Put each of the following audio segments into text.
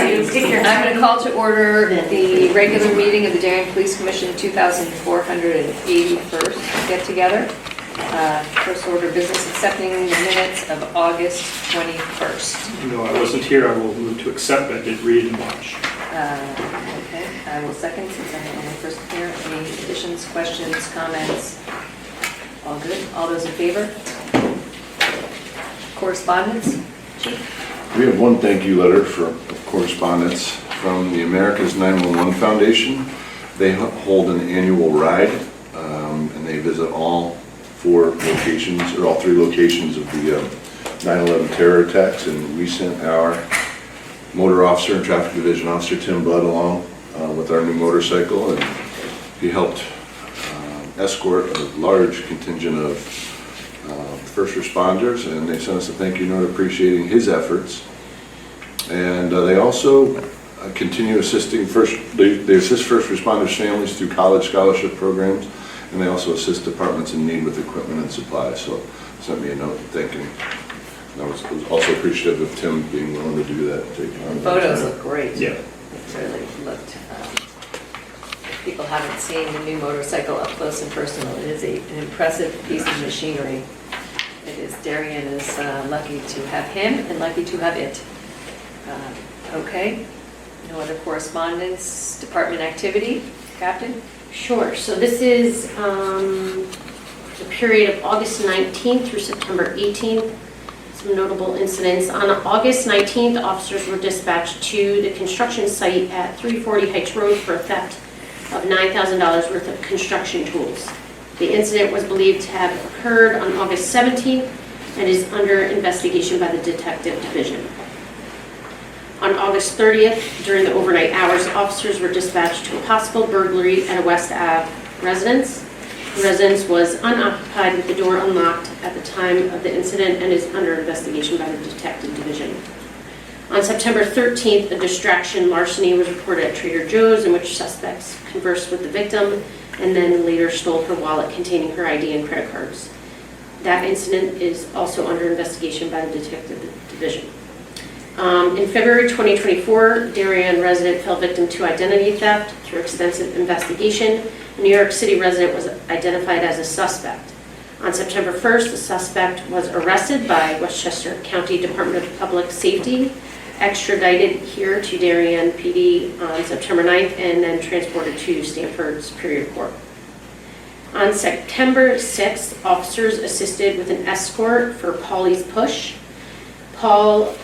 I'm going to call to order the regular meeting of the Darien Police Commission 2481st get-together. First order of business, accepting the minutes of August 21st. No, I wasn't here. I will move to accept. I did read and watch. Okay, I will second since I'm only first here. Any additions, questions, comments? All good? All those in favor? Correspondence? Chief? We have one thank you letter for correspondence from the America's 911 Foundation. They hold an annual ride and they visit all four locations, or all three locations of the 9/11 terror attacks, and we sent our motor officer and traffic division officer Tim Budd along with our new motorcycle, and he helped escort a large contingent of first responders, and they sent us a thank you note appreciating his efforts. And they also continue assisting they assist first responders families through college scholarship programs, and they also assist departments in need with equipment and supplies. So sent me a note thanking. And I was also appreciative of Tim being willing to do that. The photos look great. Yeah. It really looked. If people haven't seen the new motorcycle up close and personal, it is an impressive piece of machinery. It is. Darien is lucky to have him and lucky to have it. Okay. No other correspondence, department activity, Captain? Sure. So this is the period of August 19th through September 18th. Some notable incidents. On August 19th, officers were dispatched to the construction site at 340 Heights Road for a theft of $9,000 worth of construction tools. The incident was believed to have occurred on August 17th and is under investigation by the Detective Division. On August 30th, during the overnight hours, officers were dispatched to a possible burglary at a West Ave residence. The residence was unoccupied with the door unlocked at the time of the incident and is under investigation by the Detective Division. On September 13th, a distraction larceny was reported at Trader Joe's, in which suspects conversed with the victim and then later stole her wallet containing her ID and credit cards. That incident is also under investigation by the Detective Division. In February 2024, Darien resident fell victim to identity theft. Through extensive investigation, a New York City resident was identified as a suspect. On September 1st, the suspect was arrested by Westchester County Department of Public Safety, extradited here to Darien PD on September 9th, and then transported to Stanford Superior Court. On September 6th, officers assisted with an escort for Paulie's Push. Paul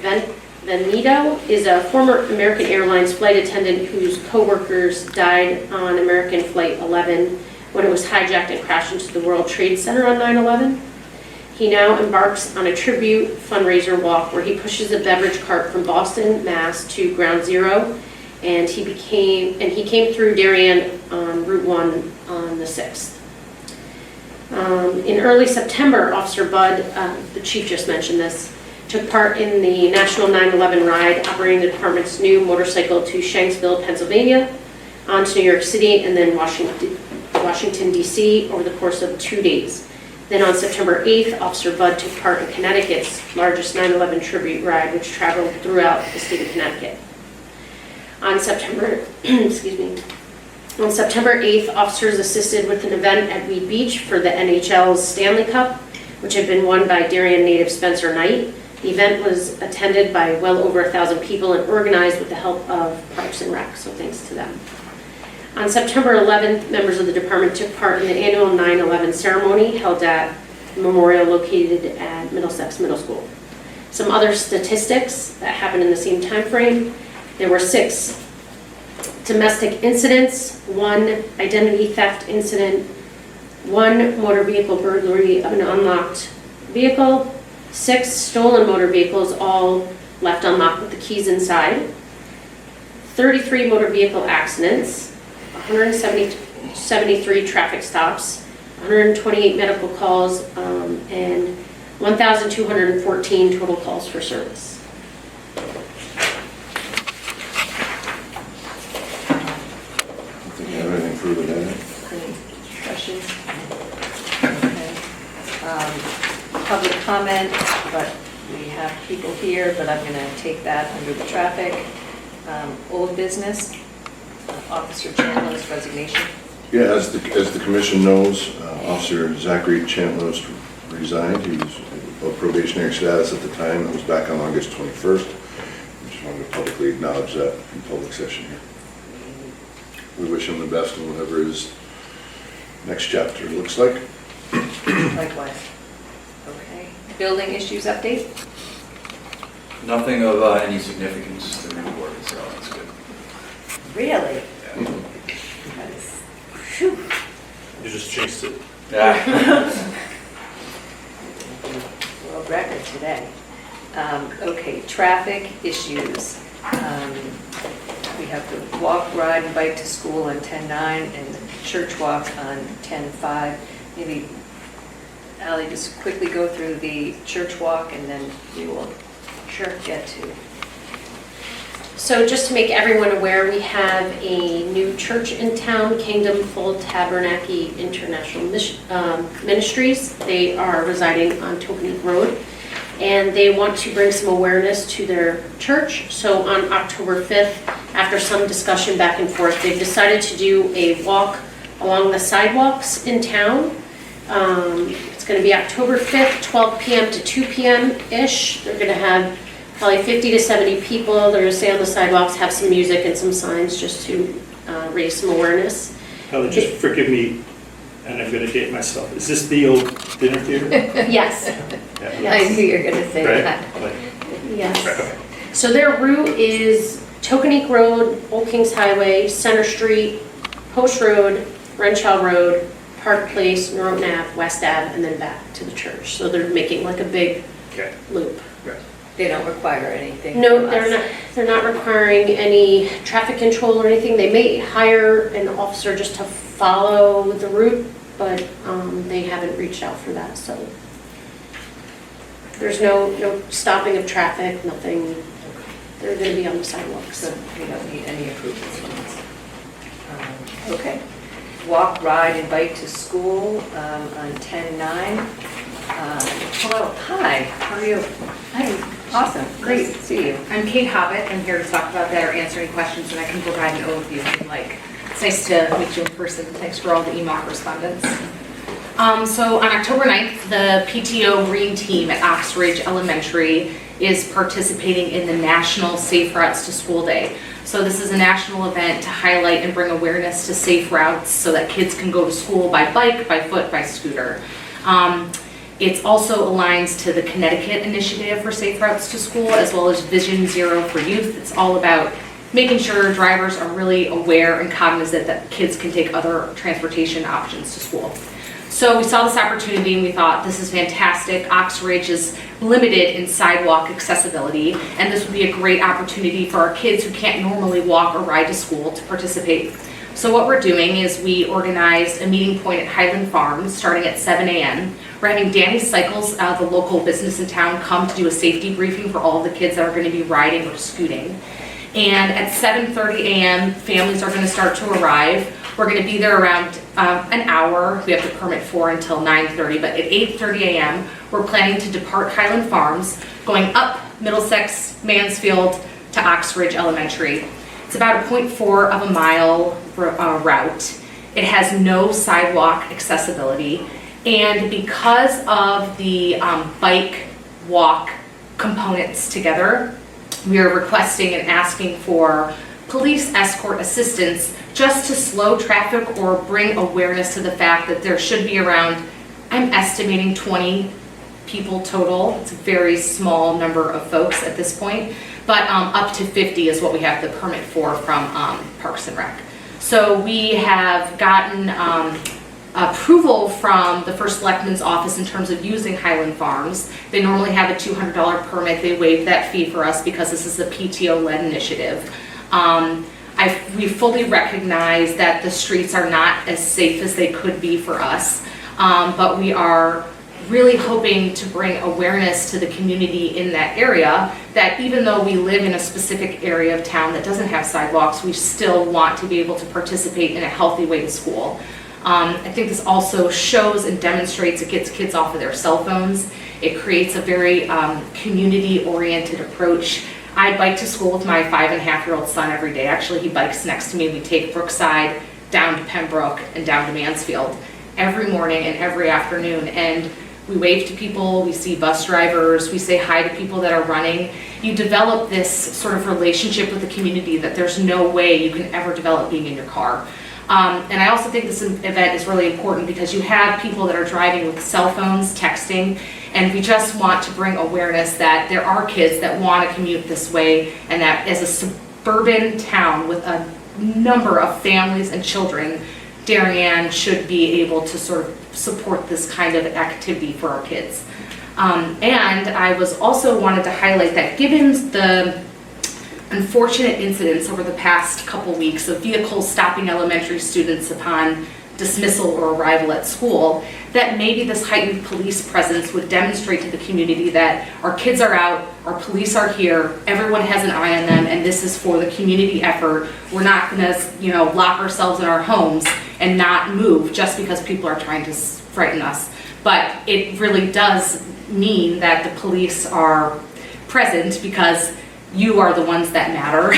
Veneto is a former American Airlines flight attendant whose co-workers died on American Flight 11 when it was hijacked and crashed into the World Trade Center on 9/11. He now embarks on a tribute fundraiser walk where he pushes a beverage cart from Boston, Mass. To Ground Zero, and he came through Darien on Route 1 on the 6th. In early September, Officer Budd, the chief just mentioned this, took part in the National 9/11 ride, operating the department's new motorcycle to Shanksville, Pennsylvania, on to New York City, and then Washington, D.C. over the course of 2 days. Then on September 8th, Officer Budd took part in Connecticut's largest 9/11 tribute ride, which traveled throughout the state of Connecticut. On September, on September 8th, officers assisted with an event at Weed Beach for the NHL's Stanley Cup, which had been won by Darien native Spencer Knight. The event was attended by well over 1,000 people and organized with the help of Parks and Rec, so thanks to them. On September 11th, members of the department took part in the annual 9/11 ceremony held at the memorial located at Middlesex Middle School. Some other statistics that happened in the same time frame: there were 6 domestic incidents, 1 identity theft incident, 1 motor vehicle burglary of an unlocked vehicle, 6 stolen motor vehicles, all left unlocked with the keys inside, 33 motor vehicle accidents, 173 traffic stops, 128 medical calls, and 1,214 total calls for service. I think you have anything further to add? Any questions? Okay. Public comment, but we have have people here, but I'm going to take that under the traffic. Old business, Officer Chandler's resignation. Yeah, as the commission knows, Officer Zachary Chantlos resigned. He was of probationary status at the time. That was back on August 21st. I just wanted to publicly acknowledge that in public session here. We wish him the best in whatever his next chapter looks like. Likewise. Okay. Building issues update? Nothing of any significance to report, so that's good. Really? Yeah. That is, phew. You just chased it. Yeah. World record today. Okay, traffic issues. We have the walk, ride, and bike to school on 10-9 and the church walk on 10-5. Maybe Ally, just quickly go through the church walk and then we will get to. So just to make everyone aware, we have a new church in town, Kingdom Full Tabernacle International Ministries. They are residing on Tokenique Road, and they want to bring some awareness to their church. So on October 5th, after some discussion back and forth, they've decided to do a walk along the sidewalks in town. It's going to be October 5th, 12 p.m. to 2 p.m.-ish. They're going to have probably 50 to 70 people. They're going to stay on the sidewalks, have some music and some signs just to raise some awareness. Ally, just forgive me, and I'm going to date myself. Is this the old dinner theater? Yes, Yeah. I yes, knew you were going to say Right? that. Like, yes. right, okay. So their route is Tokenique Road, Old Kings Highway, Center Street, Post Road, Renshaw Road, Park Place, Norton Ave, West Ave, and then back to the church. So they're making like a big Okay. loop. They don't require anything. No, from they're us. not, they're not requiring any traffic control or anything. They may hire an officer just to follow the route, but they haven't reached out for that, so. There's no stopping of traffic, nothing. They're gonna be on the sidewalks. So we don't need any approvals from us. Okay. Walk, ride, and bike to school on 10-9. Hello, hi, how are you? Hi, Awesome, great to see you. I'm Kate Hobbit. I'm here to talk about that or answer any questions, and I can provide an overview if you'd like. It's nice to meet you in person. Thanks for all the email correspondence. So on October 9th, the PTO Green Team at Oxridge Elementary is participating in the National Safe Routes to School Day. So this is a national event to highlight and bring awareness to safe routes so that kids can go to school by bike, by foot, by scooter. It also aligns to the Connecticut Initiative for Safe Routes to School, as well as Vision Zero for Youth. It's all about making sure drivers are really aware and cognizant that kids can take other transportation options to school. So we saw this opportunity and we thought, this is fantastic. Oxridge is limited in sidewalk accessibility, and this would be a great opportunity for our kids who can't normally walk or ride to school to participate. So what we're doing is we organized a meeting point at Highland Farms starting at 7 a.m. We're having Danny Cycles, the local business in town, come to do a safety briefing for all of the kids that are going to be riding or scooting. And at 7:30 a.m., families are going to start to arrive. We're going to be there around an hour. We have the permit for until 9:30, but at 8:30 a.m., we're planning to depart Highland Farms, going up Middlesex, Mansfield to Oxridge Elementary. It's about a 0.4 of a mile route. It has no sidewalk accessibility, and because of the bike walk components together, we are requesting and asking for police escort assistance just to slow traffic or bring awareness to the fact that there should be around, I'm estimating 20 people total. It's a very small number of folks at this point, but up to 50 is what we have the permit for from Parks and Rec. So we have gotten approval from the First Selectman's office in terms of using Highland Farms. They normally have a $200 permit. They waived that fee for us because this is a PTO-led initiative. We fully recognize that the streets are not as safe as they could be for us, but we are really hoping to bring awareness to the community in that area that even though we live in a specific area of town that doesn't have sidewalks, we still want to be able to participate in a healthy way to school. I think this also shows and demonstrates it gets kids off of their cell phones. It creates a very community-oriented approach. I bike to school with my 5.5-year-old son every day. Actually, he bikes next to me. We take Brookside down to Pembroke and down to Mansfield every morning and every afternoon. And we wave to people, we see bus drivers, we say hi to people that are running. You develop this sort of relationship with the community that there's no way you can ever develop being in your car. And I also think this event is really important because you have people that are driving with cell phones, texting, and we just want to bring awareness that there are kids that want to commute this way, and that as a suburban town with a number of families and children, Darien should be able to sort of support this kind of activity for our kids. And I was also wanted to highlight that given the unfortunate incidents over the past couple weeks of vehicles stopping elementary students upon dismissal or arrival at school, that maybe this heightened police presence would demonstrate to the community that our kids are out, our police are here, everyone has an eye on them, and this is for the community effort. We're not gonna, lock ourselves in our homes and not move just because people are trying to frighten us. But it really does mean that the police are present because you are the ones that matter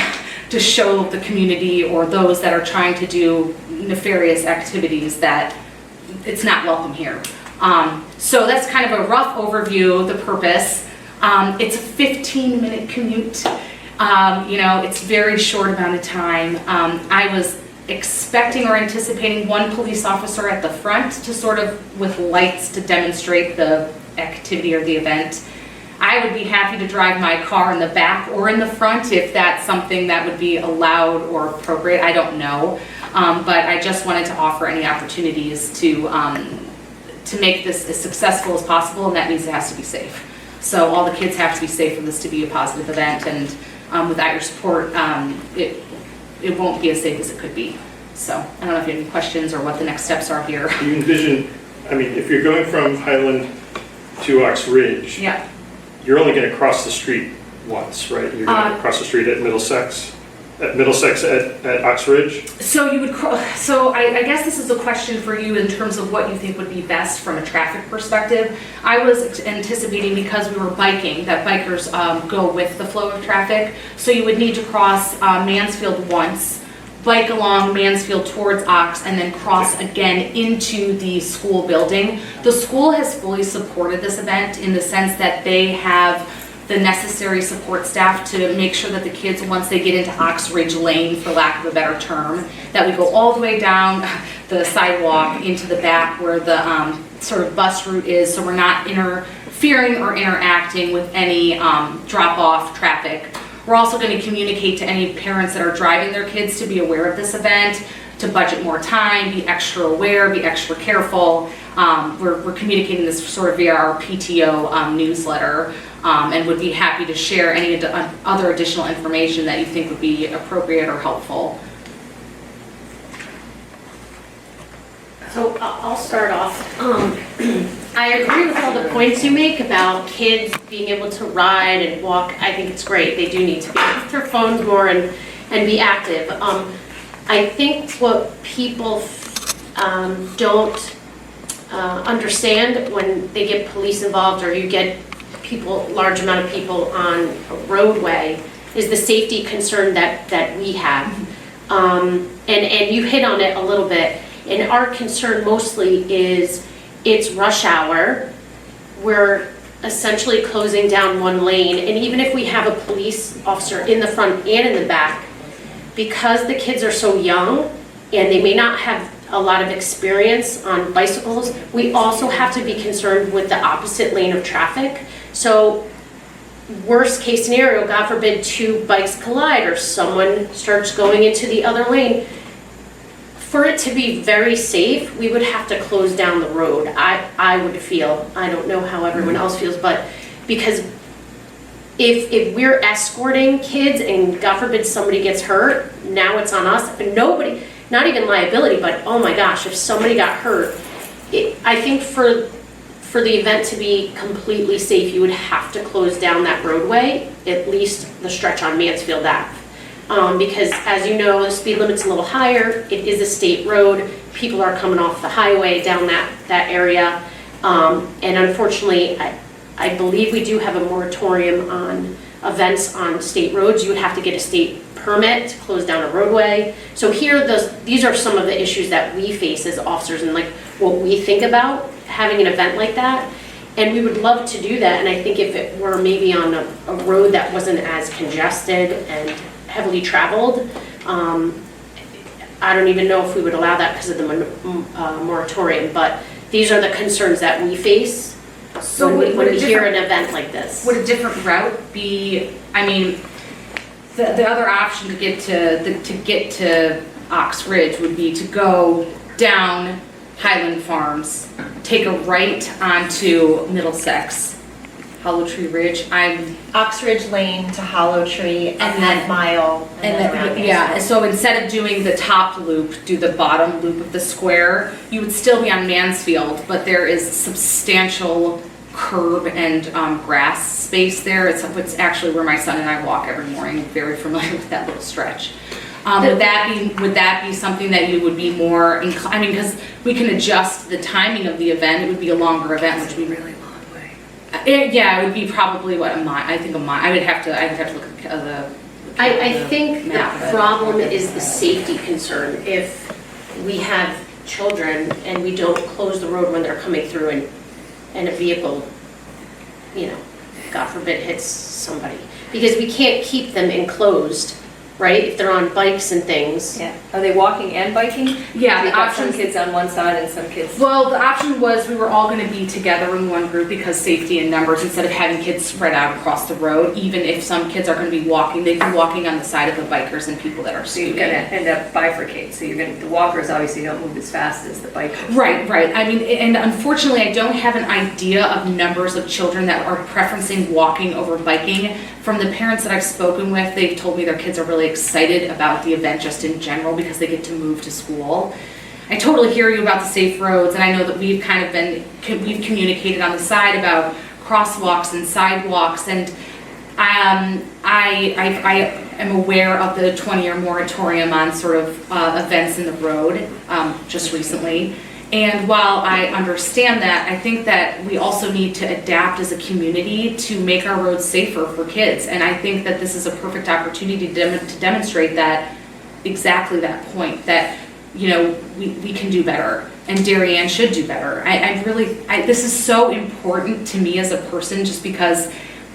to show the community or those that are trying to do nefarious activities that it's not welcome here. So that's kind of a rough overview of the purpose. It's a 15-minute commute. It's very short amount of time. I was expecting or anticipating one police officer at the front to sort of with lights to demonstrate the activity or the event. I would be happy to drive my car in the back or in the front if that's something that would be allowed or appropriate. I don't know, but I just wanted to offer any opportunities to make this as successful as possible, and that means it has to be safe. So all the kids have to be safe for this to be a positive event, and without your support, it won't be as safe as it could be. So I don't know if you have any questions or what the next steps are here. Do you envision, if you're going from Highland to Ox Ridge, Yeah. you're only going to cross the street once, right? You're going to cross the street at Middlesex at Ox Ridge? So you would, I guess this is a question for you in terms of what you think would be best from a traffic perspective. I was anticipating, because we were biking, that bikers go with the flow of traffic. So you would need to cross Mansfield once, bike along Mansfield towards Ox, and then cross again into the school building. The school has fully supported this event in the sense that they have the necessary support staff to make sure that the kids, once they get into Ox Ridge Lane, for lack of a better term, that we go all the way down the sidewalk into the back where the sort of bus route is, so we're not interfering or interacting with any drop-off traffic. We're also going to communicate to any parents that are driving their kids to be aware of this event, to budget more time, be extra aware, be extra careful. We're communicating this sort of via our PTO newsletter, and would be happy to share any other additional information that you think would be appropriate or helpful. So I'll start off. I agree with all the points you make about kids being able to ride and walk. I think it's great. They do need to be off their phones more and be active. I think what people don't understand when they get police involved, or you get large amount of people on a roadway, is the safety concern that we have. And you hit on it a little bit. And our concern mostly is it's rush hour. We're essentially closing down one lane. And even if we have a police officer in the front and in the back, because the kids are so young and they may not have a lot of experience on bicycles, we also have to be concerned with the opposite lane of traffic. So worst case scenario, God forbid, two bikes collide or someone starts going into the other lane. For it to be very safe, we would have to close down the road. I would feel, I don't know how everyone else feels, but because if we're escorting kids and God forbid somebody gets hurt, now it's on us. And nobody, not even liability, but oh my gosh, if somebody got hurt, I think for the event to be completely safe, you would have to close down that roadway, at least the stretch on Mansfield Ave. Because as you know, the speed limit's a little higher, it is a state road, people are coming off the highway down that area, and unfortunately, I believe we do have a moratorium on events on state roads. You would have to get a state permit to close down a roadway. So here, these are some of the issues that we face as officers and like what we think about having an event like that. And we would love to do that. And I think if it were maybe on a road that wasn't as congested and heavily traveled, I don't even know if we would allow that because of the moratorium, but these are the concerns that we face So when would we a hear an different, event like this. would a different route be, I mean, the other option to get to Ox Ridge would be to go down Highland Farms, take a right onto Middlesex, Hollow Tree Ridge. Oxridge Lane to Hollow Tree, a half mile, and then around there. Yeah, so instead of doing the top loop, do the bottom loop of the square, you would still be on Mansfield, but there is substantial curb and grass space there. It's actually where my son and I walk every morning, very familiar with that little stretch. Would that be something that you would be more inclined, I mean, because we can adjust the timing of the event, it would be a longer event, which would be really long way. Yeah, it would be probably what, a mile, I think a mile, I would have to look at the. I think map, the but- problem is the safety concern. If we have children and we don't close the road when they're coming through and a vehicle, you know, God forbid, hits somebody. Because we can't keep them enclosed, right? If they're on bikes and things. Yeah, are they walking and biking? Yeah, You've the got some options. kids on one side and some kids. Well, the option was we were all going to be together in one group because safety in numbers, instead of having kids spread out across the road. Even if some kids are going to be walking, they'd be walking on the side of the bikers and people that are So you're scooting. gonna end up bifurcate, so the walkers obviously don't move as fast as the bikers. Right. I mean, and unfortunately, I don't have an idea of numbers of children that are preferencing walking over biking. From the parents that I've spoken with, they've told me their kids are really excited about the event just in general because they get to move to school. I totally hear you about the safe roads, and I know that we've communicated on the side about crosswalks and sidewalks, and I am aware of the 20-year moratorium on sort of events in the road just recently. And while I understand that, I think that we also need to adapt as a community to make our roads safer for kids. And I think that this is a perfect opportunity to demonstrate that, exactly that point, that, you know, we can do better and Darien should do better. This is so important to me as a person, just because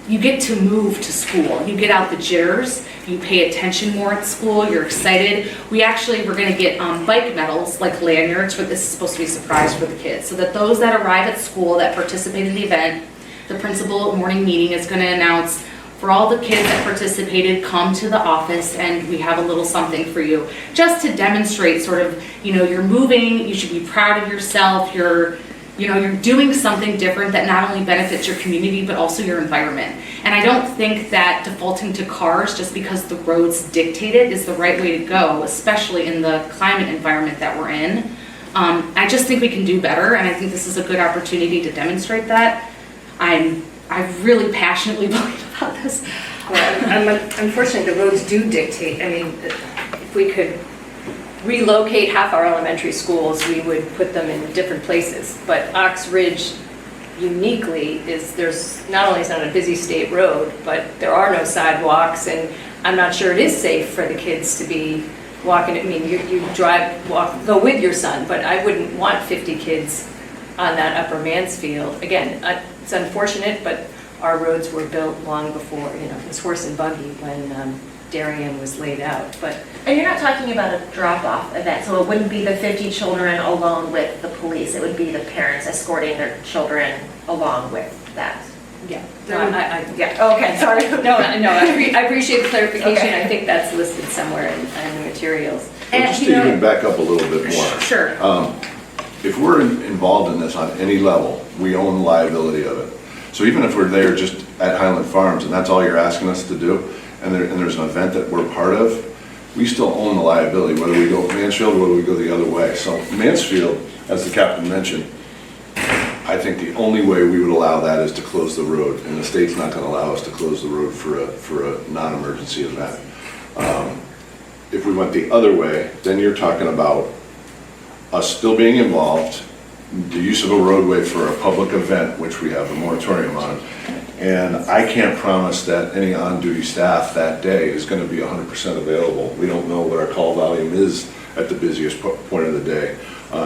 you get to move to school. You get out the jitters, you pay attention more at school, you're excited. We're going to get bike medals, like lanyards, for this is supposed to be a surprise for the kids, so that those that arrive at school that participate in the event, the principal at morning meeting is going to announce, for all the kids that participated, come to the office and we have a little something for you. Just to demonstrate sort of, you know, you're moving, you should be proud of yourself, you're doing something different that not only benefits your community, but also your environment. And I don't think that defaulting to cars just because the roads dictate it is the right way to go, especially in the climate environment that we're in. I just think we can do better, and I think this is a good opportunity to demonstrate that. I really passionately believe about this. Well, unfortunately, the roads do dictate. I mean, if we could relocate half our elementary schools, we would put them in different places. But Ox Ridge uniquely there's not only is not a busy state road, but there are no sidewalks, and I'm not sure it is safe for the kids to be walking. I mean, you go with your son, but I wouldn't want 50 kids on that upper Mansfield. Again, it's unfortunate, but our roads were built long before, you know, it was horse and buggy when Darien was laid out, but. And you're not talking about a drop-off event, so it wouldn't be the 50 children alone with the police, it would be the parents escorting their children along with that. Yeah. Yeah, okay, sorry. No, I appreciate the clarification. Okay. I think that's listed somewhere in the materials. Well, just to even back up a little bit more. Sure. If we're involved in this on any level, we own the liability of it. So even if we're there just at Highland Farms and that's all you're asking us to do, and there's an event that we're part of, we still own the liability, whether we go Mansfield or whether we go the other way. So Mansfield, as the captain mentioned, I think the only way we would allow that is to close the road, and the state's not going to allow us to close the road for a non-emergency event. If we went the other way, then you're talking about us still being involved the use of a roadway for a public event, which we have a moratorium on. And I can't promise that any on-duty staff that day is going to be 100% available. We don't know what our call volume is at the busiest point of the day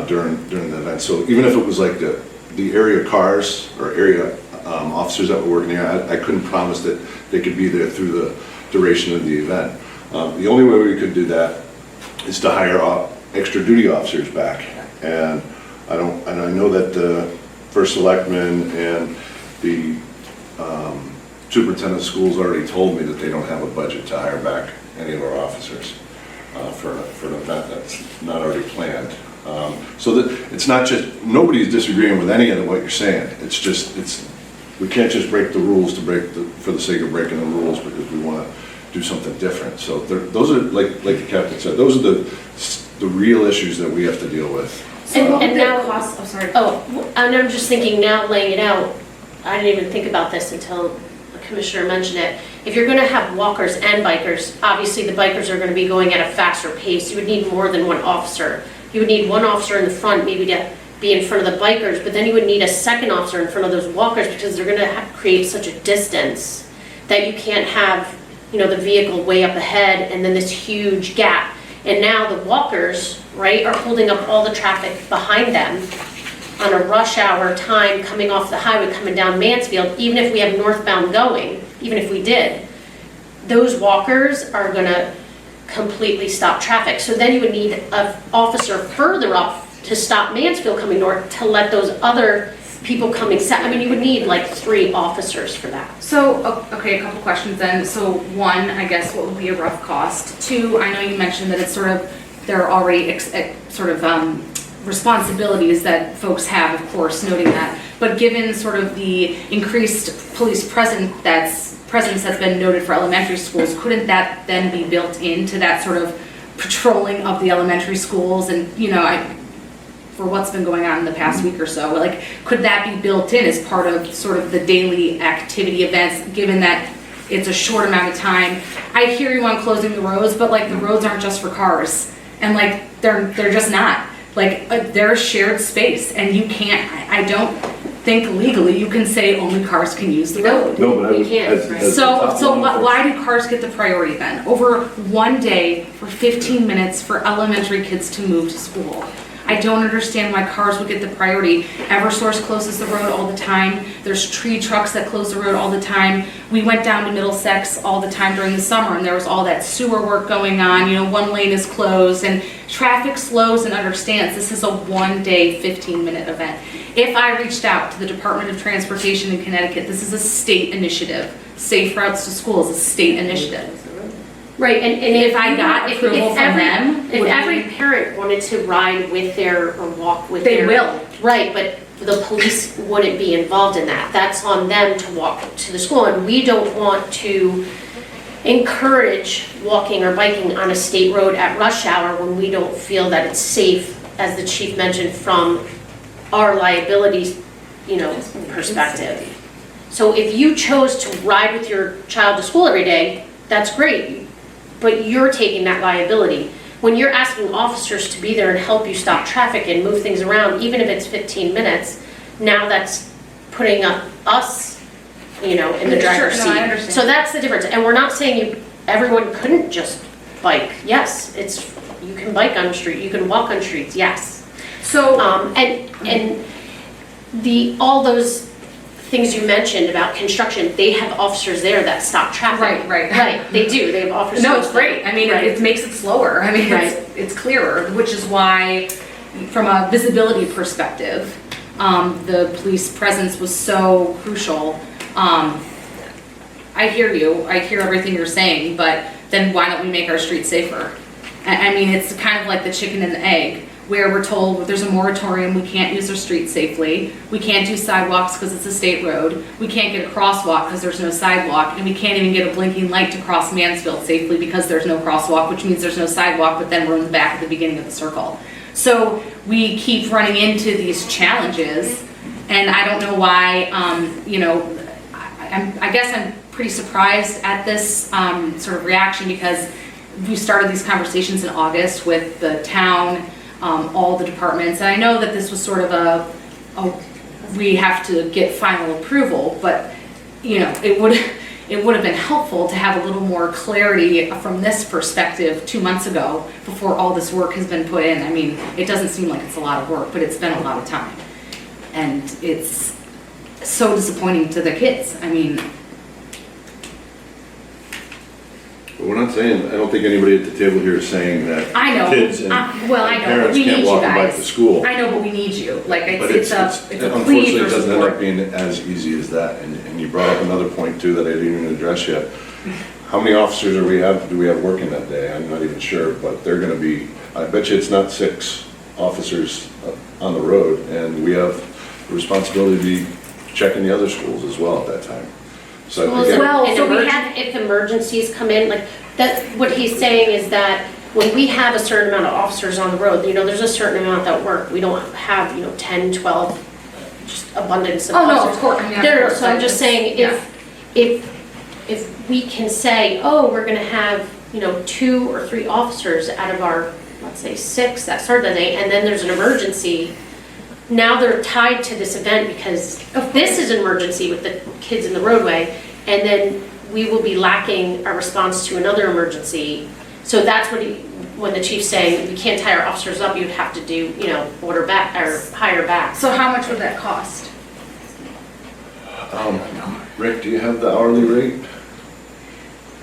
during the event. So even if it was like the area cars or area officers that were working there, I couldn't promise that they could be there through the duration of the event. The only way we could do that is to hire extra duty officers back. And I know that the first selectman and the superintendent of schools already told me that they don't have a budget to hire back any of our officers for an event that's not already planned. So that it's not just, nobody's disagreeing with any of what you're saying. It's just, we can't just break the rules for the sake of breaking the rules because we want to do something different. So those are, like the captain said, those are the real issues that we have to deal with. And now, cost, oh, sorry. and I'm just thinking now, laying it out, I didn't even think about this until the commissioner mentioned it. If you're gonna have walkers and bikers, obviously the bikers are gonna be going at a faster pace. You would need more than one officer. You would need one officer in the front, maybe to be in front of the bikers, but then you would need a second officer in front of those walkers because they're gonna create such a distance that you can't have, the vehicle way up ahead and then this huge gap. And now the walkers, right, are holding up all the traffic behind them on a rush hour time coming off the highway, coming down Mansfield, even if we have northbound going, even if we did, those walkers are gonna completely stop traffic. So then you would need an officer further up to stop Mansfield coming north to let those other people coming south. I mean, you would need like 3 officers for that. So, okay, a couple questions then. So one, I guess, what would be a rough cost? 2, I know you mentioned that it's sort of, there are already responsibilities that folks have, of course, noting that. But given sort of the increased police presence that's been noted for elementary schools, couldn't that then be built into that sort of patrolling of the elementary schools? And, for what's been going on in the past week or so, like, could that be built in as part of sort of the daily activity events, given that it's a short amount of time? I hear you on closing the roads, but like the roads aren't just for cars, and like they're just not. Like they're shared space, and you can't. I don't think legally you can say only cars can use the road. No, but We can't, right. So why do cars get the priority then over one day for 15 minutes for elementary kids to move to school? I don't understand why cars would get the priority. Eversource closes the road all the time. There's tree trucks that close the road all the time. We went down to Middlesex all the time during the summer, and there was all that sewer work going on. One lane is closed, and traffic slows and understands this is a one-day, 15-minute event. If I reached out to the Department of Transportation in Connecticut, this is a state initiative. Safe Routes to School is a state initiative. Right, and If I got approval from them, if would every we- parent wanted to ride with or walk with They their. will. Right, but the police wouldn't be involved in that. That's on them to walk to the school, and we don't want to encourage walking or biking on a state road at rush hour when we don't feel that it's safe, as the chief mentioned, from our liabilities, perspective. So if you chose to ride with your child to school every day, that's great. But you're taking that liability. When you're asking officers to be there and help you stop traffic and move things around, even if it's 15 minutes, now that's putting us, in the driver's Sure, no, I seat. understand. So that's the difference. And we're not saying everyone couldn't just bike. Yes, you can bike on the street, you can walk on streets, yes. So, And all those things you mentioned about construction, they have officers there that stop traffic. Right. Right, they do, they have officers. no, it's great. I mean, Right. it makes it slower. I mean, Right. it's clearer, which is why, from a visibility perspective, the police presence was so crucial. I hear you. I hear everything you're saying, but then why don't we make our streets safer? I mean, it's kind of like the chicken and the egg, where we're told there's a moratorium, we can't use our streets safely, we can't do sidewalks because it's a state road, we can't get a crosswalk because there's no sidewalk, and we can't even get a blinking light to cross Mansfield safely because there's no crosswalk, which means there's no sidewalk, but then we're in the back at the beginning of the circle. So we keep running into these challenges, and I don't know why, I guess I'm pretty surprised at this sort of reaction, because we started these conversations in August with the town, all the departments. And I know that this was sort of we have to get final approval, but, you know, it would have been helpful to have a little more clarity from this perspective 2 months ago before all this work has been put in. I mean, it doesn't seem like it's a lot of work, but it's been a lot of time. And it's so disappointing to the kids. I mean, But we're not saying, I don't think anybody at the table here is saying that I know, kids and well, I know, but parents we need can't you walk them bike to guys. school. I know, but we need you. Like, But it's a plea unfortunately, for it doesn't end up support. being as easy as that. And you brought up another point too that I didn't even address yet. How many officers do we have working that day? I'm not even sure, but they're gonna be, I bet you it's not 6 officers on the road. And we have the responsibility to be checking the other schools as well at that time. So again, And so we have, if emergencies come in, like, that, what he's saying is that when we have a certain amount of officers on the road, you know, there's a certain amount that work. We don't have, you know, 10, 12, just abundance of oh, no, of officers. course, I mean, of No, course. so I'm just saying, Yeah. if we can say, oh, we're gonna have, you know, 2 or 3 officers out of our, let's say, 6 that start the day, and then there's an emergency, now they're tied to this event because this is an emergency with the kids in the roadway, and then we will be lacking a response to another emergency. So that's when the chief's saying, we can't tie our officers up, you'd have to do, you know, order back, or hire back. So how much would that cost? Rick, do you have the hourly rate?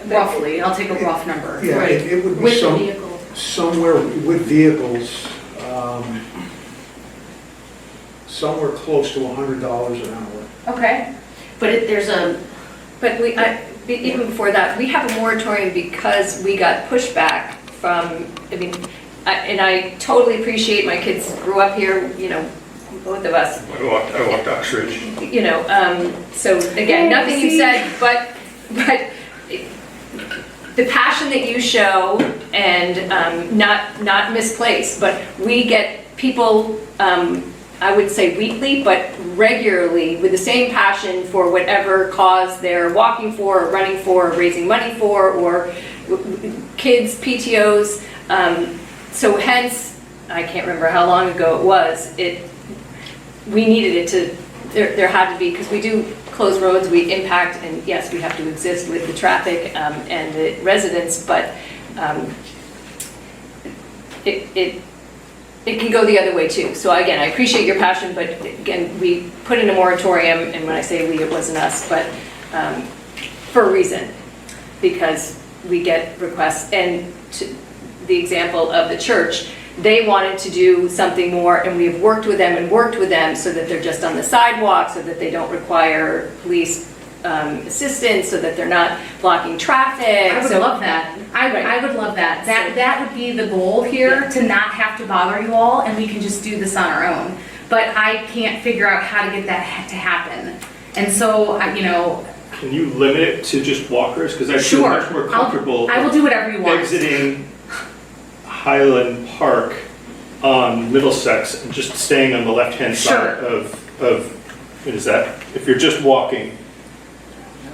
Roughly, I'll take a rough number. Yeah, it would be With the vehicle. somewhere with vehicles, somewhere close to $100 an hour. Okay. But there's a, But even before that, we have a moratorium because we got pushback from, I mean, and I totally appreciate my kids grew up here, you know, both of us, I walked Oxbridge. you know, so again, nothing you said, but the passion that you show and not misplaced, but we get people, I would say weekly, but regularly with the same passion for whatever cause they're walking for, or running for, or raising money for, or kids, PTOs. So hence, I can't remember how long ago it was, we needed it to, there had to be, because we do close roads, we impact, and yes, we have to exist with the traffic and the residents, but it can go the other way too. So again, I appreciate your passion, but again, we put in a moratorium, and when I say we, it wasn't us, but for a reason, because we get requests. And the example of the church, they wanted to do something more, and we've worked with them so that they're just on the sidewalk, so that they don't require police assistance, so that they're not blocking traffic. I would love that. I would love that. That would be the goal here, to not have to bother you all, and we can just do this on our own. But I can't figure out how to get that to happen. And so, you know. Can you limit it to just walkers? Because I feel Sure. much more comfortable I will do whatever you want. exiting Highland Park on Middlesex and just staying on the left-hand side Sure. of, what is that? If you're just walking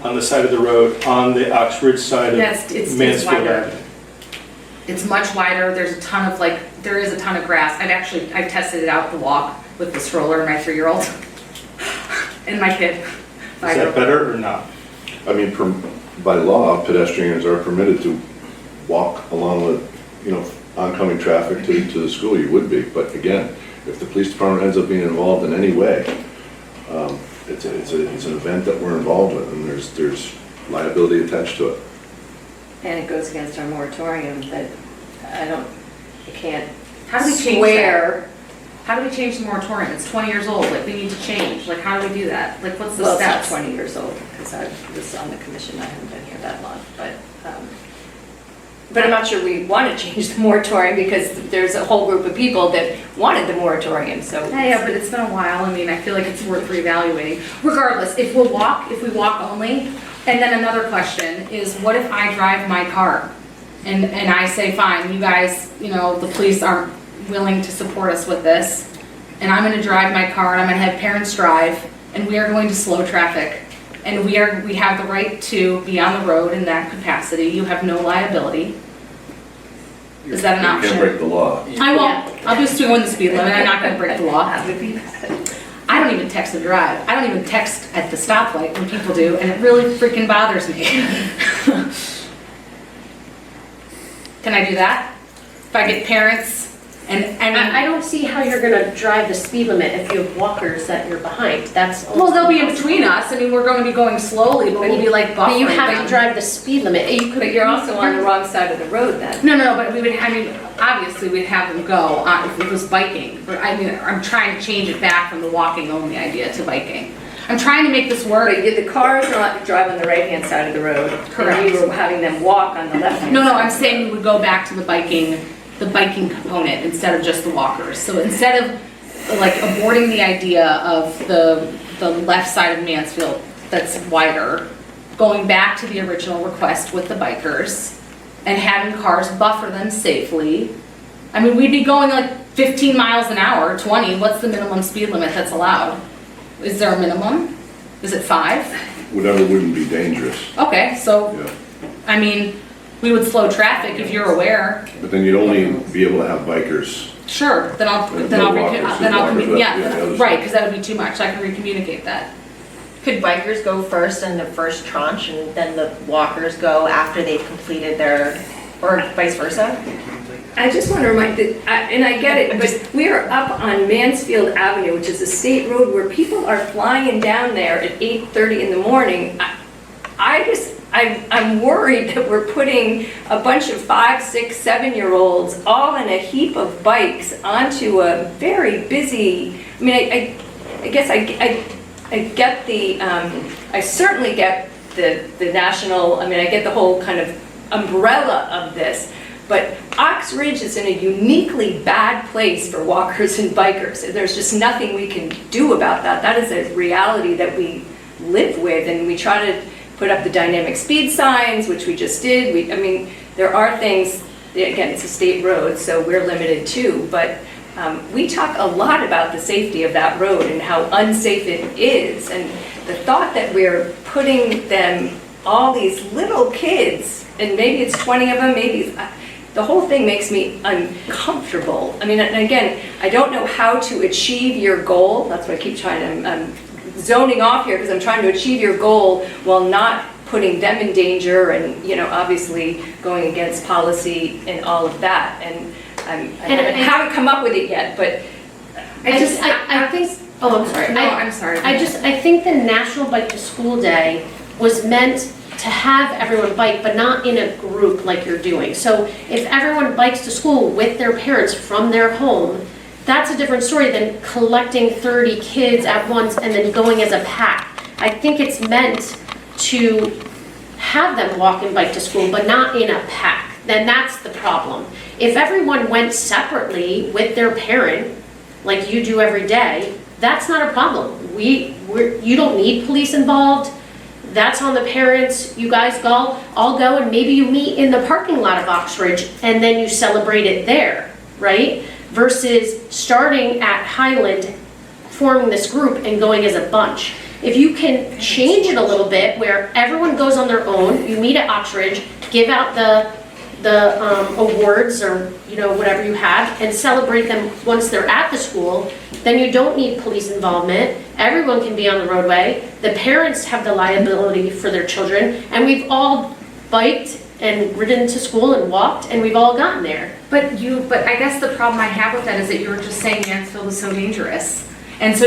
on the side of the road, on the Oxbridge side Yes, of it's Mansfield wider. Avenue. It's much wider, there's a ton of there is a ton of grass. I've tested it out, the walk, with the stroller and my 3-year-old. And my kid, Is 5-year-old. that better or not? I mean, by law, pedestrians are permitted to walk along with, you know, oncoming traffic to the school. You would be, but again, if the police department ends up being involved in any way, it's an event that we're involved with, and there's liability attached to it. And it goes against our moratorium that I can't How do we change that? swear. How do we change the moratorium? It's 20 years old, we need to change. How do we do that? What's the Well, it's not steps? 20 years old, because I was on the commission, I haven't been here that long, but I'm not sure we want to change the moratorium, because there's a whole group of people that wanted the moratorium, so. Yeah, but it's been a while, I feel like it's worth reevaluating. Regardless, if we walk only, and then another question is, what if I drive my car? And I say, fine, you guys, you know, the police aren't willing to support us with this, and I'm gonna drive my car, and I'm gonna have parents drive, and we are going to slow traffic. And we have the right to be on the road in that capacity. You have no liability. Is that an You option? can't break the law. I won't. I'll do swing on the speed limit, I'm not gonna break the law. That would be I don't even text and drive. I don't even text at the stoplight when people do, and it really freaking bothers me. Can I do that? If I get parents and, I don't see how you're gonna drive the speed limit if you have walkers that you're behind. That's. well, they'll be in between us. I mean, we're going to be going slowly, but we'll be like buffering. But you have them. to drive the speed limit. You could. But you're also on the wrong side of the road then. No, but we would, I mean, obviously we'd have them go if it was biking. But I mean, I'm trying to change it back from the walking only idea to biking. I'm trying to make this work. But the cars not drive on the right-hand side of the road. Correct. And you were having them walk on the left-hand No, side. I'm saying we would go back to the biking component instead of just the walkers. So instead of like aborting the idea of the left side of Mansfield that's wider, going back to the original request with the bikers and having cars buffer them safely. I mean, we'd be going like 15 miles an hour, 20. What's the minimum speed limit that's allowed? Is there a minimum? Is it 5? Whatever wouldn't be dangerous, Okay, so, yeah. I mean, we would slow traffic if you're aware. But then you'd only be able to have bikers. Sure, then I'll, No then I'll, walkers, then I'll, walkers would have to be on the yeah, other right, side. because that would be too much, I can recommunicate that. Could bikers go first in the first tranche and then the walkers go after they've completed their, or vice versa? I just want to remind, and I get it, but we are up on Mansfield Avenue, which is a state road where people are flying down there at 8:30 in the morning. I'm worried that we're putting a bunch of 5, 6, 7-year-olds all in a heap of bikes onto a very busy, I mean, I guess I get the, I certainly get the national, I mean, I get the whole kind of umbrella of this, but Ox Ridge is in a uniquely bad place for walkers and bikers. There's just nothing we can do about that. That is a reality that we live with, and we try to put up the dynamic speed signs, which we just did. I mean, there are things, again, it's a state road, so we're limited too, but we talk a lot about the safety of that road and how unsafe it is, and the thought that we're putting them, all these little kids, and maybe it's 20 of them, maybe the whole thing makes me uncomfortable. I mean, and again, I don't know how to achieve your goal. That's why I keep trying to, I'm zoning off here because I'm trying to achieve your goal while not putting them in danger and, you know, obviously going against policy and all of that. And I haven't come up with it yet, but I think, oh, I'm sorry. No, I'm sorry. I think the National Bike to School Day was meant to have everyone bike, but not in a group like you're doing. So if everyone bikes to school with their parents from their home, that's a different story than collecting 30 kids at once and then going as a pack. I think it's meant to have them walk and bike to school, but not in a pack. Then that's the problem. If everyone went separately with their parent, like you do every day, that's not a problem. You don't need police involved. That's on the parents. You guys all go and maybe you meet in the parking lot of Oxbridge and then you celebrate it there, right? Versus starting at Highland, forming this group and going as a bunch. If you can change it a little bit where everyone goes on their own, you meet at Oxbridge, give out the awards or, you know, whatever you have and celebrate them once they're at the school, then you don't need police involvement. Everyone can be on the roadway. The parents have the liability for their children, and we've all biked and ridden to school and walked, and we've all gotten there. But I guess the problem I have with that is that you were just saying Mansfield is so dangerous. And so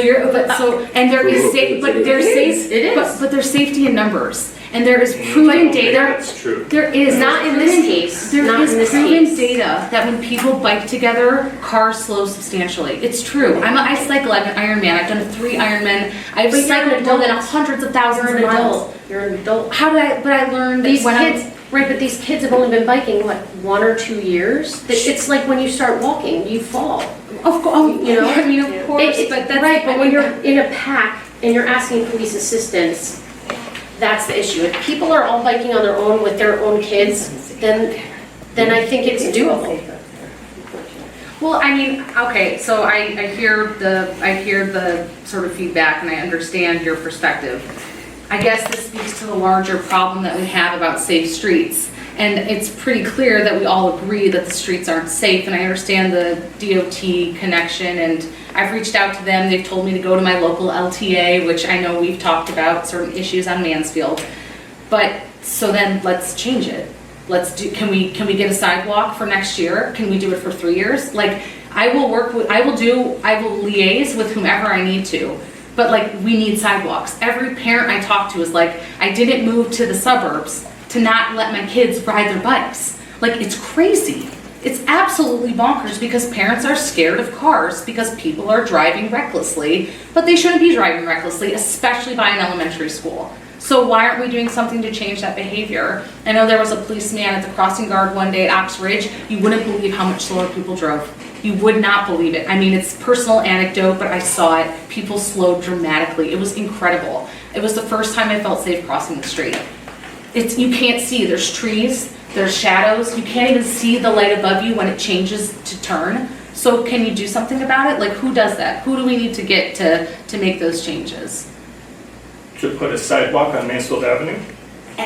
there's safety in numbers. And there is proven data. That's true. There is Not in this case. There Not is in this proven case. data that when people bike together, cars slow substantially. It's true. I cycle. I'm an Ironman. I've done 3 Ironmen. I've But you're cycled an more than adult. hundreds of thousands You're of an miles. adult. You're an adult. How did I? But I learned These that when kids, right, but these kids have only been biking, what, 1 or 2 years? It's like when you start walking, you fall. Of course, You know? I mean, of course, but that's Right, but when you're in a pack and you're asking police assistance, that's the issue. If people are all biking on their own with their own kids, then I think it's doable. Well, I mean, okay, so I hear the sort of feedback and I understand your perspective. I guess this speaks to the larger problem that we have about safe streets. And it's pretty clear that we all agree that the streets aren't safe, and I understand the DOT connection, and I've reached out to them. They've told me to go to my local LTA, which I know we've talked about certain issues on Mansfield. But, so then let's change it. Can we get a sidewalk for next year? Can we do it for 3 years? Like, I will liaise with whomever I need to, but like, we need sidewalks. Every parent I talk to is like, I didn't move to the suburbs to not let my kids ride their bikes. Like, it's crazy. It's absolutely bonkers because parents are scared of cars because people are driving recklessly, but they shouldn't be driving recklessly, especially by an elementary school. So why aren't we doing something to change that behavior? I know there was a policeman at the crossing guard one day at Oxridge. You wouldn't believe how much slower people drove. You would not believe it. I mean, it's personal anecdote, but I saw it. People slowed dramatically. It was incredible. It was the first time I felt safe crossing the street. You can't see, there's trees, there's shadows, you can't even see the light above you when it changes to turn. So can you do something about it? Like, who does that? Who do we need to get to make those changes? To put a sidewalk on Mansfield Avenue?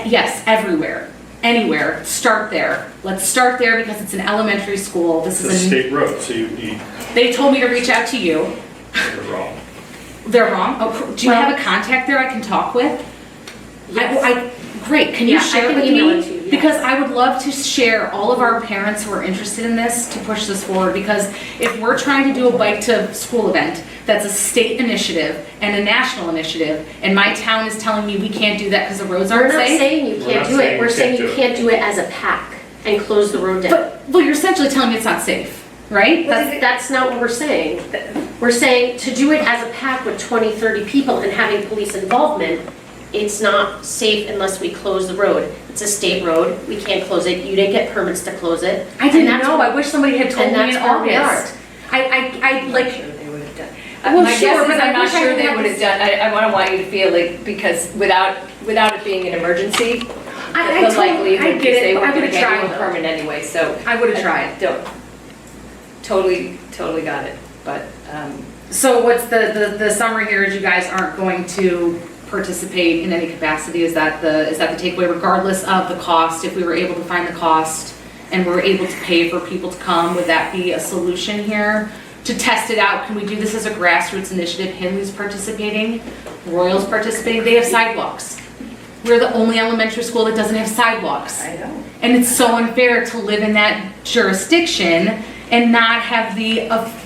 Yes, everywhere, anywhere, start there. Let's start there because it's an elementary school. This It's a is state road, so you need, They told me to reach out to you. you're wrong. They're wrong? Oh, do you have a contact there I can talk with? Great, can you Yeah, I share can with email me? it to you, yes. Because I would love to share all of our parents who are interested in this to push this forward, because if we're trying to do a bike to school event, that's a state initiative and a national initiative, and my town is telling me we can't do that because the roads We're aren't not safe. saying you We're can't not do saying it, we're you saying can't you do it. can't do it as a pack and close the road down. But, well, you're essentially telling me it's not safe, right? That's not what we're saying. We're saying to do it as a pack with 20, 30 people and having police involvement, it's not safe unless we close the road. It's a state road, we can't close it, you didn't get permits to close it. I didn't And that's know, what- I wish somebody had told and me in that's where we August. I like, Sure they would have done. Well, My sure, guess is but I I'm not wish I sure had they had would have this- done, I want you to feel like, because without it being an emergency, the likelihood I is get it, they but were I gonna would've get you tried a though. permit anyway, so. I would've tried. Don't, totally got it, but, So what's the summary here is you guys aren't going to participate in any capacity? Is that the takeaway, regardless of the cost? If we were able to find the cost and we're able to pay for people to come, would that be a solution here? To test it out, can we do this as a grassroots initiative? Henley's participating, Royal's participating, they have sidewalks. We're the only elementary school that doesn't have sidewalks. I know. And it's so unfair to live in that jurisdiction and not have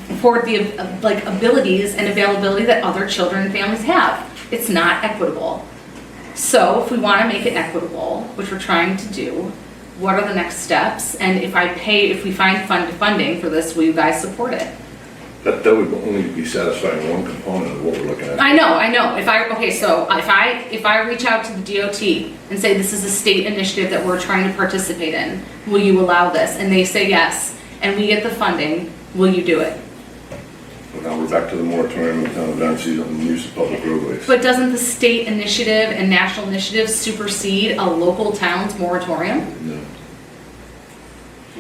afford the like abilities and availability that other children and families have. It's not equitable. So if we want to make it equitable, which we're trying to do, what are the next steps? And if we find funding for this, will you guys support it? That would only be satisfying one component of what we're looking at. I know. If I reach out to the DOT and say this is a state initiative that we're trying to participate in, will you allow this? And they say yes, and we get the funding, will you do it? But now we're back to the moratorium in town of Darcy on the use of public roadways. But doesn't the state initiative and national initiative supersede a local town's moratorium? No.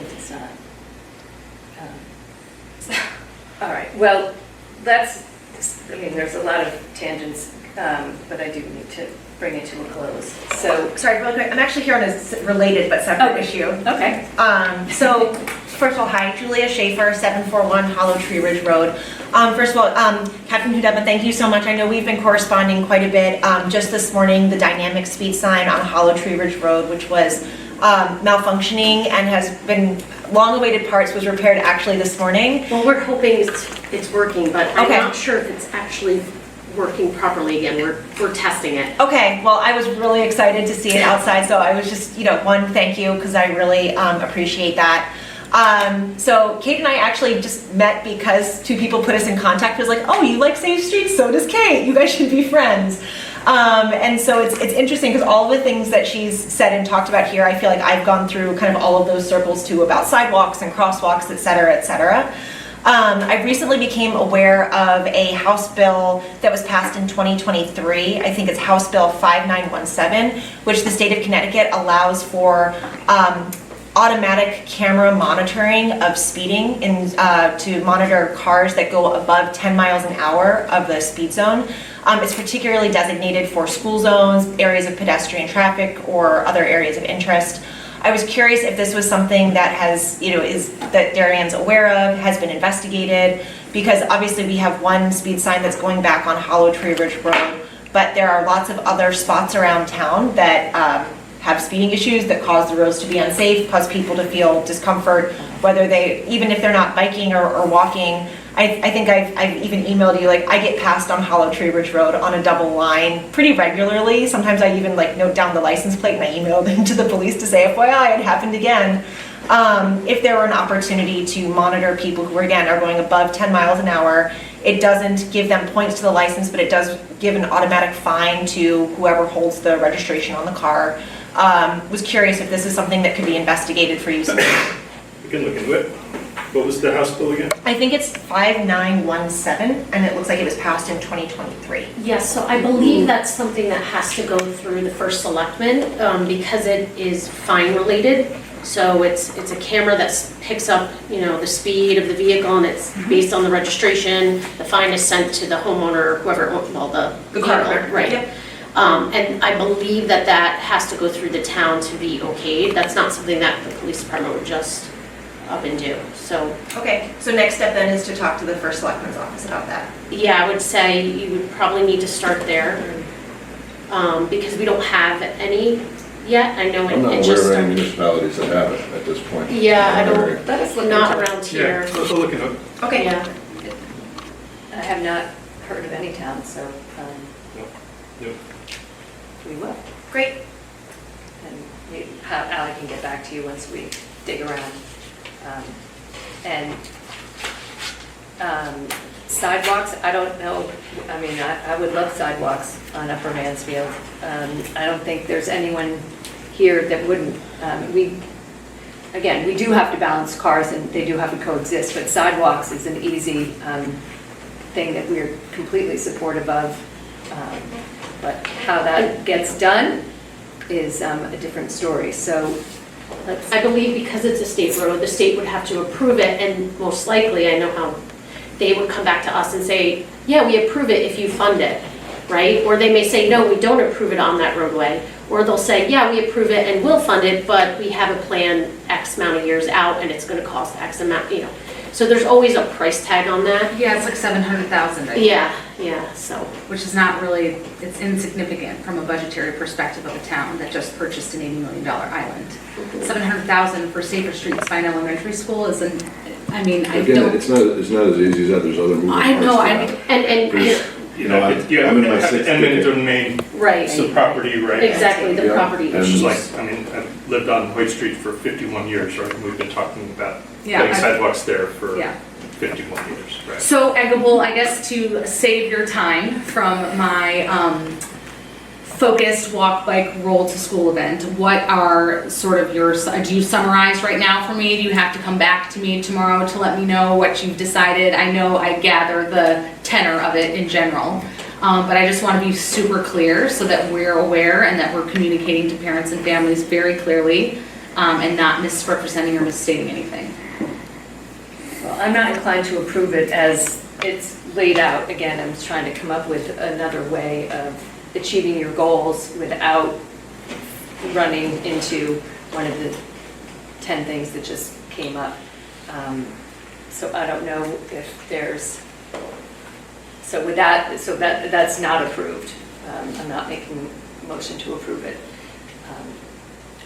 It's not. All right, well, there's a lot of tangents, but I do need to bring it to a close. So, Sorry, real quick, I'm actually here on a related but separate Okay. issue. okay. So, first of all, hi, Julia Schaefer, 741 Hollow Tree Ridge Road. First of all, Captain Hudema, thank you so much. I know we've been corresponding quite a bit. Just this morning, the dynamic speed sign on Hollow Tree Ridge Road, which was malfunctioning and has been long-awaited parts, was repaired actually this morning. Well, we're hoping it's working, but I'm Okay. not sure if it's actually working properly again. We're testing it. Okay, well, I was really excited to see it outside, so I was just, one, thank you, because I really appreciate that. So Kate and I actually just met because two people put us in contact. It was like, oh, you like Safe Streets? So does Kate. You guys should be friends. And so it's interesting because all of the things that she's said and talked about here, I feel like I've gone through kind of all of those circles too, about sidewalks and crosswalks, et cetera, et cetera. I recently became aware of a House bill that was passed in 2023. I think it's House Bill 5917, which the state of Connecticut allows for automatic camera monitoring of speeding to monitor cars that go above 10 miles an hour of the speed zone. It's particularly designated for school zones, areas of pedestrian traffic, or other areas of interest. I was curious if this was something that has, that Darien's aware of, has been investigated, because obviously we have one speed sign that's going back on Hollow Tree Ridge Road, but there are lots of other spots around town that have speeding issues that cause the roads to be unsafe, cause people to feel discomfort, whether they, even if they're not biking or walking. I think I've even emailed you, like, I get passed on Hollow Tree Ridge Road on a double line pretty regularly. Sometimes I even like note down the license plate and I email them to the police to say, FYI, it happened again. If there were an opportunity to monitor people who, again, are going above 10 miles an hour, it doesn't give them points to the license, but it does give an automatic fine to whoever holds the registration on the car. Was curious if this is something that could be investigated for you. We can look into it. What was the House bill again? I think it's 5917, and it looks like it was passed in 2023. Yes, so I believe that's something that has to go through the first selectman, because it is fine related. So it's a camera that picks up, the speed of the vehicle, and it's based on the registration. The fine is sent to the homeowner, or whoever, the car owner, right? Yep. And I believe that has to go through the town to be okayed. That's not something that the police department would just up and do, so. Okay, so next step then is to talk to the first selectman's office about that. Yeah, I would say you would probably need to start there, because we don't have any yet. I know I'm not it aware just of any started. municipalities that have it at this point. Yeah, I don't, Let us look not into it. around here. Yeah, we'll look into it. Okay. Yeah, I have not heard of any town, so Yep. we will. Great. And Ally can get back to you once we dig around. And sidewalks, I don't know, I mean, I would love sidewalks on Upper Mansfield. I don't think there's anyone here that wouldn't. Again, we do have to balance cars and they do have to coexist, but sidewalks is an easy thing that we're completely supportive of. But how that gets done is a different story. So I believe because it's a state road, the state would have to approve it, and most likely, I know how they would come back to us and say, yeah, we approve it if you fund it, right? Or they may say, no, we don't approve it on that roadway. Or they'll say, yeah, we approve it and we'll fund it, but we have a plan X amount of years out and it's gonna cost X amount, So there's always a price tag on that. Yeah, it's like 700,000, I think. Yeah, so. Which is not really, it's insignificant from a budgetary perspective of a town that just purchased an $80 million island. 700,000 for Safer Streets Fine Elementary School isn't, I mean, I Again, don't. it's not as easy as that, there's other moving parts. I know, to I that. mean, And, There's- I'm in my sixth eminent decade. domain, right, it's the property, right? exactly, the Yeah, property. and- Which is like, I've lived on Hoyt Street for 51 years, right? And we've been talking about Yeah, putting I- sidewalks there for Yeah. 51 years, right? So, Eggable, I guess to save your time from my focused walk, bike, roll to school event, what are sort of your, do you summarize right now for me? Do you have to come back to me tomorrow to let me know what you've decided? I know I gather the tenor of it in general, but I just want to be super clear so that we're aware and that we're communicating to parents and families very clearly and not misrepresenting or misstating anything. Well, I'm not inclined to approve it as it's laid out. Again, I'm just trying to come up with another way of achieving your goals without running into one of the 10 things that just came up. So I don't know if there's, so with that, that's not approved. I'm not making a motion to approve it.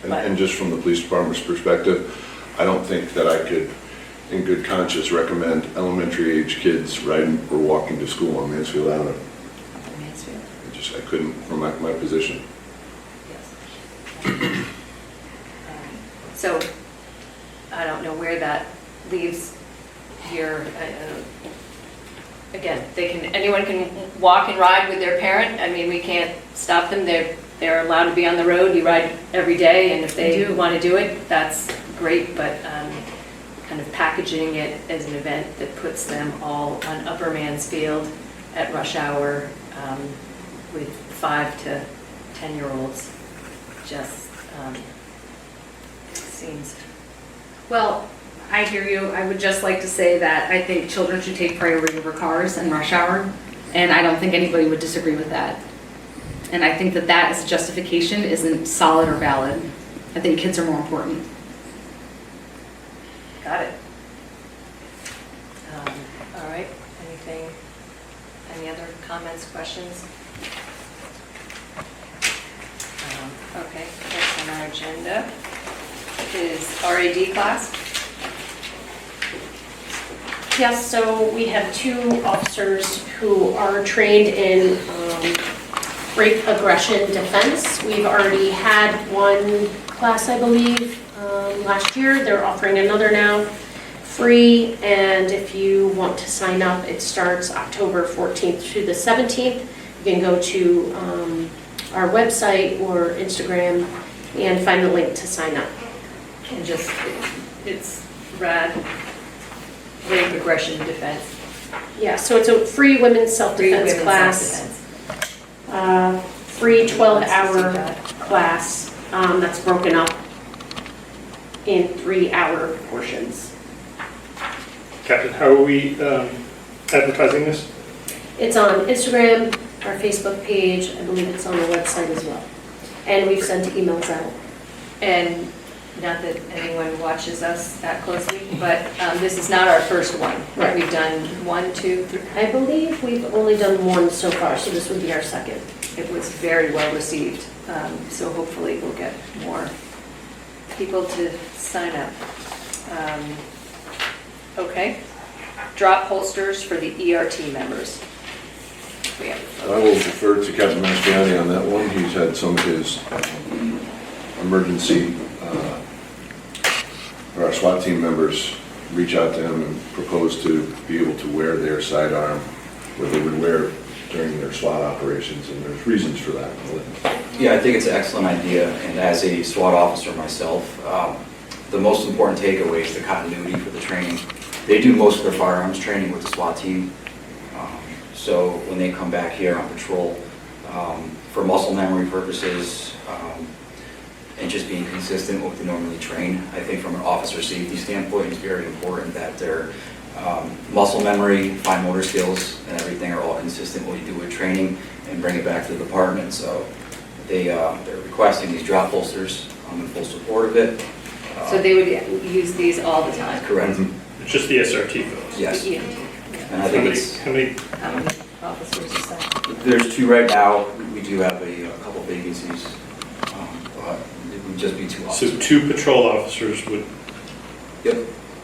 And just from the police department's perspective, I don't think that I could, in good conscience, recommend elementary age kids riding or walking to school on Mansfield Avenue. Mansfield, I couldn't, from my position. yes. So I don't know where that leaves your, again, anyone can walk and ride with their parent. I mean, we can't stop them. They're allowed to be on the road. You ride every day, and if they want to do it, that's great, but kind of packaging it as an event that puts them all on Upper Mansfield at rush hour with 5 to 10-year-olds just seems. Well, I hear you. I would just like to say that I think children should take priority over cars and rush hour, and I don't think anybody would disagree with that. And I think that as a justification isn't solid or valid. I think kids are more important. Got it. All right, any other comments, questions? Okay, next on our agenda is RAD class. Yes, so we have 2 officers who are trained in rape, aggression, defense. We've already had one class, I believe, last year. They're offering another now, free, and if you want to sign up, it starts October 14th through the 17th. You can go to our website or Instagram and find the link to sign up. And just, it's RAD, rape, aggression, defense. Yeah, so it's a free women's Free self-defense women's class. self-defense. Free 12-hour Let's see that. class that's broken up in 3-hour portions. Captain, how are we advertising this? It's on Instagram, our Facebook page, I believe it's on the website as well. And we've sent emails out. And not that anyone watches us that closely, but this is not our first one. Right. We've done 1, 2, 3. I believe we've only done one so far, so this would be our second. It was very well received, so hopefully we'll get more people to sign up. Okay, drop holsters for the ERT members. We have I will defer to Captain Mastriani on that one. He's had some of his emergency, or our SWAT team members reach out to him and propose to be able to wear their sidearm where they would wear during their SWAT operations, and there's reasons for that. Yeah, I think it's an excellent idea, and as a SWAT officer myself, the most important takeaway is the continuity for the training. They do most of their firearms training with the SWAT team, so when they come back here on patrol, for muscle memory purposes, and just being consistent with what they normally train, I think from an officer safety standpoint, it's very important that their muscle memory, fine motor skills, and everything are all consistent with what you do with training and bring it back to the department. So they're requesting these drop holsters. I'm in full support of it. So they would use these all the time? Correct. It's just the SRT folks? Yes. Yeah. And I think it's, How many, How many officers is that? there's 2 right now. We do have a couple vacancies, but it would just be 2 so officers. 2 patrol officers would, Yep.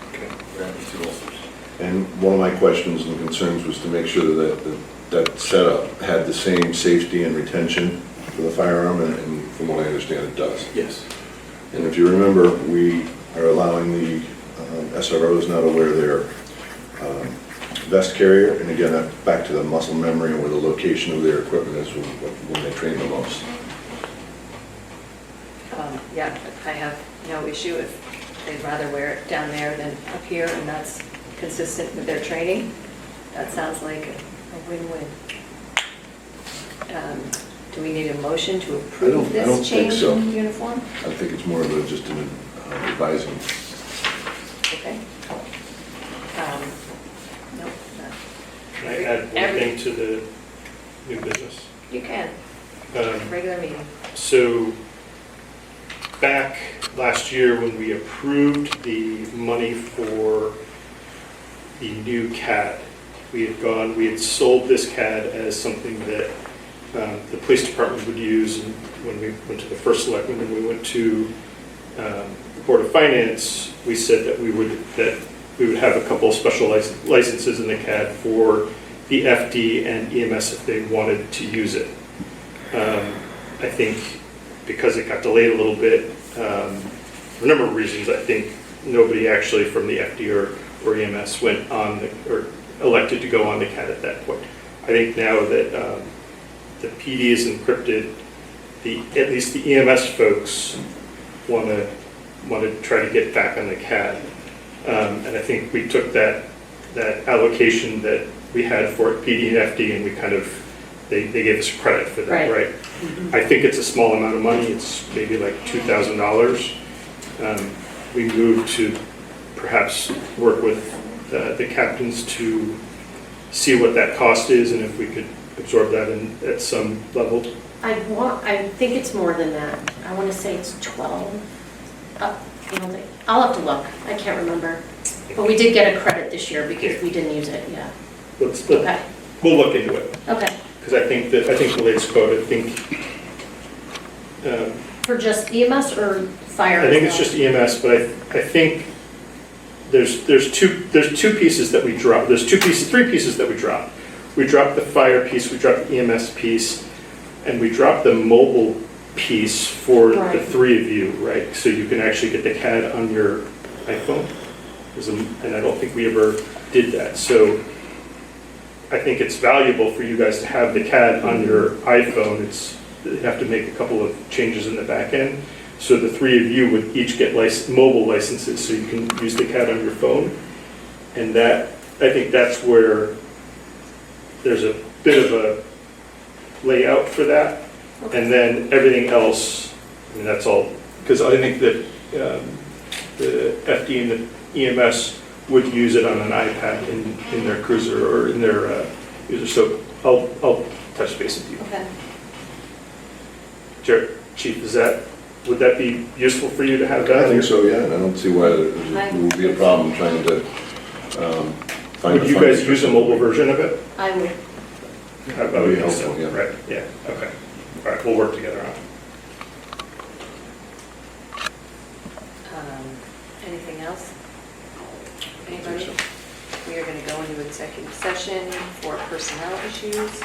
okay. We're having 2 officers. And one of my questions and concerns was to make sure that that setup had the same safety and retention for the firearm, and from what I understand, it does. Yes. And if you remember, we are allowing the SROs now to wear their vest carrier, and again, back to the muscle memory and where the location of their equipment is when they train the most. Yeah, I have no issue if they'd rather wear it down there than up here, and that's consistent with their training. That sounds like a win-win. Do we need a motion to I don't approve think this change so. in uniform? I think it's more of just an advising. Okay. Nope, not. Can I add one thing to the new business? You can, Um, regular meeting. So back last year when we approved the money for the new CAD, we had sold this CAD as something that the police department would use, and when we went to the first selectman and we went to the Board of Finance, we said that we would have a couple of special licenses in the CAD for the FD and EMS if they wanted to use it. I think because it got delayed a little bit, for a number of reasons, I think nobody actually from the FD or EMS went on or elected to go on the CAD at that point. I think now that the PD is encrypted, at least the EMS folks want to try to get back on the CAD. And I think we took that allocation that we had for PD and FD, and we kind of, they gave us credit for that, right? I think it's a small amount of money. It's maybe like $2,000. We moved to perhaps work with the captains to see what that cost is, and if we could absorb that at some level. I think it's more than that. I want to say it's 12. I'll have to look, I can't remember. But we did get a credit this year because we didn't use it, yeah. Okay, We'll look into it, okay. because I think the latest quote, I think For just EMS or fire? I think as it's well? just EMS, but I think there's two pieces that we drop. Three pieces that we drop. We dropped the fire piece, we dropped the EMS piece, and we dropped the mobile piece for the Right. three of you, right? So you can actually get the CAD on your iPhone. And I don't think we ever did that. So I think it's valuable for you guys to have the CAD on your iPhone. You have to make a couple of changes in the back end. So the three of you would each get mobile licenses, so you can use the CAD on your phone. And I think that's where there's a bit of a layout for that. And then everything else, I mean, that's all, because I think that the FD and the EMS would use it on an iPad in their cruiser or in their user. So I'll touch base with you. Okay. Chief, would that be useful for you to have that? I think so, yeah, and I don't see why there would be a problem trying to find a Would you funding guys for use a something. mobile version of it? I would. That would be helpful, yeah. Right, yeah, okay. All right, we'll work together on it. Anything else? Anybody? We are going to go into executive session for personnel issues.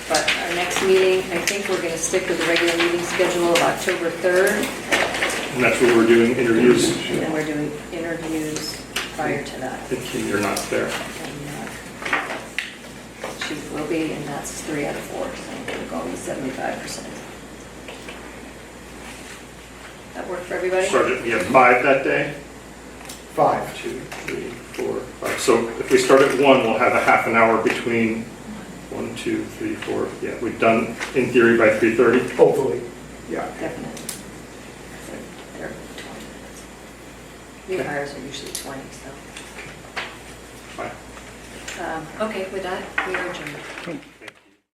But our next meeting, I think we're going to stick with the regular meeting schedule of October 3rd. And that's where we're doing interviews. And then we're doing interviews prior to that. And you're not there. And Chief will be, and that's 3 out of 4, so we're going with 75%. That work for everybody? Sergeant, we have 5 that day? 5. 2, 3, 4, 5. So if we start at 1, we'll have a half an hour between 1, 2, 3, 4. Yeah, we've done, in theory, by 3:30. Hopefully, yeah. Definitely. So they're 20 minutes. New hires are usually 20, so. Fine. Okay, with that, we are adjourned.